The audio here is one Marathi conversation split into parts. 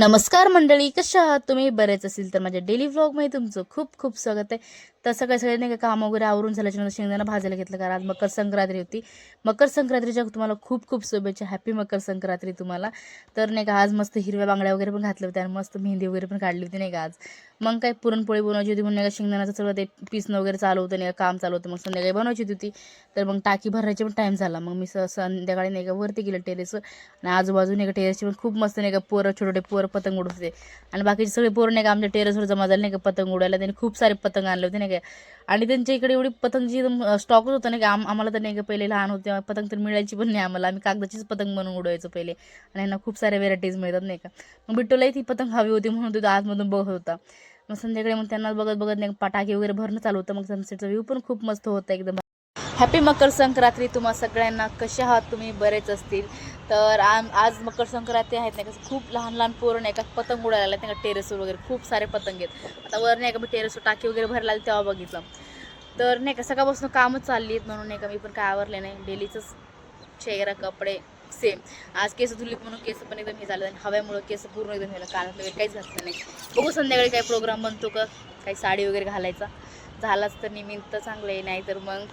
नमस्कार मंडळी, कशा आहात तुम्ही? बरेच असेल तर माझ्या डेली व्लॉगमध्ये तुमचं खूप खूप स्वागत आहे. तर सगळे नाही का काम वगैरे आवरून झाल्याच्यानंतर शेंगदाणा भाजायला घेतलं, कारण आज मकर संक्रांती होती. मकर संक्रांतीच्या तुम्हाला खूप खूप शुभेच्छा. हॅपी मकर संक्रांती तुम्हाला. तर नाही का आज मस्त हिरव्या बांगड्या वगैरे पण घातल्या होत्या आणि मस्त मेहंदी वगैरे पण काढली होती नाही का आज. मग काय पुरणपोळी बनवायची होती म्हणून नाही का शेंगदाण्याचं सगळं ते पिसणं वगैरे चालू होतं नाही का, काम चालू होतं. मग संध्याकाळी बनवायची होती. तर मग टाकी भरायची पण टाईम झाला. मग मी संध्याकाळी नाही का वरती गेलं टेरेसवर आणि आजूबाजूने नाही का टेरेसची पण खूप मस्त नाही का पोरं, छोटे छोटे पोरं पतंग उडत होते. आणि बाकीचे सगळे पोरं नाही का आमच्या टेरेसवर जमा झाले नाही का पतंग उडायला. त्यांनी खूप सारे पतंग आणले होते नाही का. आणि त्यांच्या इकडे एवढी पतंगची एकदम स्टॉकच होतं नाही का. आम्हाला तर नाही का पहिले लहान होते तेव्हा पतंग तर मिळायची पण नाही आम्हाला. आम्ही कागदाचीच पतंग बनवून उडवायचो पहिले. आणि यांना खूप साऱ्या व्हेरायटीज मिळतात नाही का. मग बिट्टूलाही ती पतंग हवी होती म्हणून तो आतमधून बघत होता. मग संध्याकाळी मग त्यांना बघत बघत नाही पटाके वगैरे भरणं चालू होतं. मग सनसेटचा व्ह्यू पण खूप मस्त होता एकदम. हॅपी मकर संक्रांती तुम्हा सगळ्यांना. कशा आहात तुम्ही? बरेच असतील. तर आज मकर संक्रांती आहेत नाही का. खूप लहान लहान पोरं नाही का पतंग उडायला लागले नाही का टेरेसवर वगैरे. खूप सारे पतंग आहेत. आता वर नाही का मी टेरेसवर टाकी वगैरे भरला तेव्हा बघितलं. तर नाही का सकाळपासून कामच चालली आहेत म्हणून नाही का मी पण काय आवरले नाही. डेलीचंच चेहरा कपडे सेम. आज केस धुलीत म्हणून केस पण एकदम हे झालं आणि हव्यामुळे केस पूर्ण एकदम हे कानात वगैरे काहीच घातलं नाही. बघू संध्याकाळी काय प्रोग्राम बनतो का, काही साडी वगैरे घालायचा झालाच तर निमित्त चांगलं आहे. नाही तर मग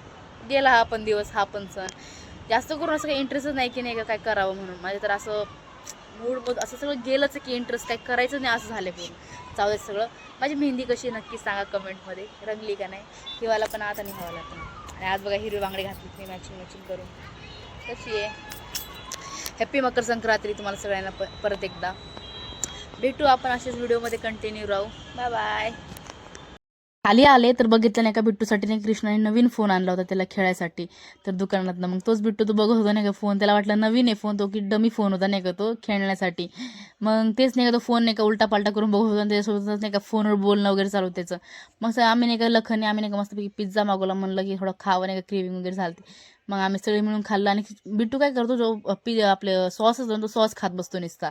गेला हा पण दिवस, हा पण सण. जास्त करून असं काही इंटरेस्टच नाही की नाही का काय करावं म्हणून. माझे तर असं मूड असं सगळं गेलंच की इंटरेस्ट काय करायचं नाही असं झालं पूर्ण. जाऊ दे सगळं. माझी मेहंदी कशी नक्की सांगा कमेंटमध्ये, रंगली का नाही. हिवाला पण आता निघावाला पण. आणि आज बघा हिरवी बांगडे घातली मी मॅचिंग करून. कशी आहे? हॅपी मकर संक्रांती तुम्हाला सगळ्यांना परत एकदा. भेटू आपण अशाच व्हिडिओमध्ये कंटिन्यू राहू. Bye bye. खाली आले तर बघितलं नाही का बिट्टूसाठी नाही कृष्णाने नवीन फोन आणला होता त्याला खेळायसाठी. तर दुकानातनं मग तोच बिट्टू तो बघत होता नाही का फोन. त्याला वाटलं नवीन आहे फोन, तो की डमी फोन होता नाही का तो खेळण्यासाठी. मग तेच नाही का तो फोन नाही का उलटा पालटा करून बघत होता आणि त्याच्यासोबतच नाही का फोनवर बोलणं वगैरे चालू त्याचं. मग आम्ही नाही का लखने आम्ही नाही का मस्तपैकी पिझ्झा मागवला. म्हणलं की थोडं खावं नाही का, क्रेविंग वगैरे झाली. मग आम्ही सगळे मिळून खाल्लं. आणि बिट्टू काय करतो, जो आपलं सॉस असतो तो सॉस खात बसतो नुसता.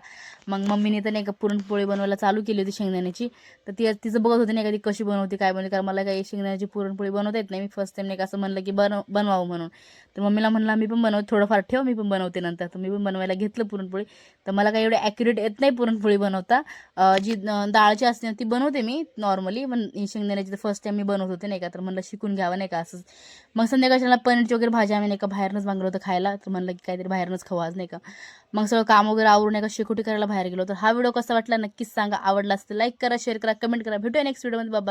मग मम्मीने तर नाही का पुरणपोळी बनवायला चालू केली होती शेंगदाण्याची. तर तिचं बघत होती नाही का ती कशी बनवते काय बनवते, कारण मला काही शेंगदाण्याची पुरणपोळी बनवता येत नाही. मी फर्स्ट टाइम नाही का असं म्हणलं की बनवावं म्हणून. तर मम्मीला म्हणलं मी पण बनवते, थोडंफार ठेव मी पण बनवते नंतर. तर मी पण बनवायला घेतलं पुरणपोळी. तर मला काही एवढं ॲक्युरेट येत नाही पुरणपोळी बनवता. जी डाळची असते ती बनवते मी नॉर्मली, पण शेंगदाण्याची तर फर्स्ट टाइम मी बनवत होते नाही का. तर म्हणलं शिकून घ्यावं नाही का असंच. मग संध्याकाळच्याला पनीरची वगैरे भाजी आम्ही नाही का बाहेरनंच मागवलं होतं खायला. तर म्हणलं की काहीतरी बाहेरनंच खाऊ आज नाही का. मग सगळं काम वगैरे आवरून नाही का शेकोटी करायला बाहेर गेलो. तर हा व्हिडिओ कसा वाटला नक्कीच सांगा. आवडला असतं लाईक करा, शेअर करा, कमेंट करा. भेटूया नेक्स्ट व्हिडिओमध्ये. बाबा.